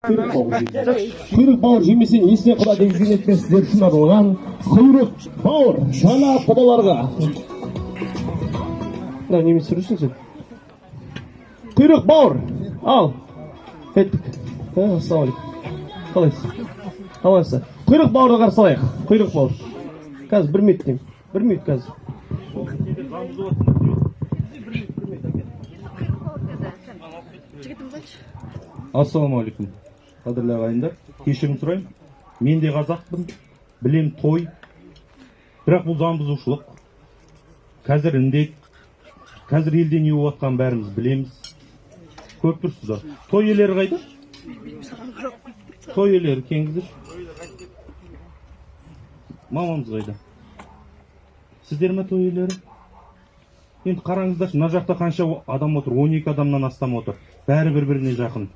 Kuyruk bauır jemesин esine Құда дегізген етпес сіздер үшін арналған kuyruk bauыр шана құдаларға. Неме сүрішін сен? Kuyruk bauыр, ал. Кеттік. Ассалаумалейкум. Қалайсыз? Қалайсыз? Kuyruk bauырды қарсалайық. Kuyruk bauыр. Қазір 1 минут деймін. 1 минут қазір. Ассалаумалейкум. Қадірлі ағайындар, кешірім сұраймын. Мен де қазақпын, білем той. Бірақ бұл заң бұзушылық. Қазір індет, қазір елде не болып жатқанын бәріміз білеміз. Көріп тұрсыздар. Той иелері қайда? Той иелері кеңгіздер. Мамамыз қайда? Сіздер ме той иелері? Енді қараңыздаршы, мына жақта қанша адам отыр? 12 адамнан астам отыр. Бәрі бір-біріне жақын.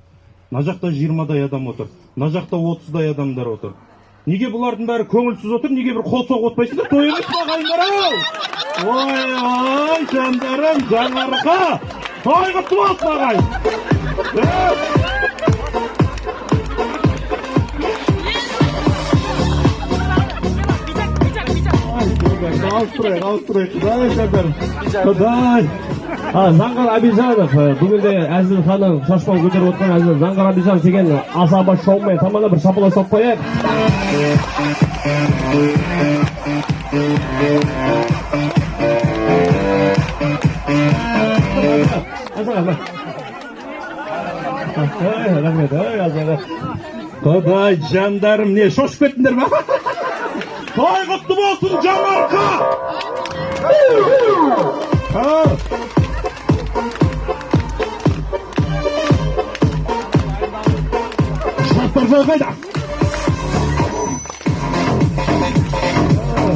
Мына жақта 20-дай адам отыр. Мына жақта 30-дай адамдар отыр. Неге бұлардың бәрі көңілсіз отыр? Неге бір қол соғып отпайсыңдар? Той емес пе ағайындар-ау? Ой, жандарым, жаңарқа! Той құтты болсын ағайын! Ауыстырайық, Құдай жандарым. Құдай! Заңғар Абижанов, бүгінде Әзіл ханым шашпау көтеріп отқан Әзіл Заңғар Абижанов деген асаба шоумен тамана бір шапыла соқ қояйық. Құдай жандарым, не шошып кеттіңдер ме? Той құтты болсын жаңарқа! Жастар жол қайда?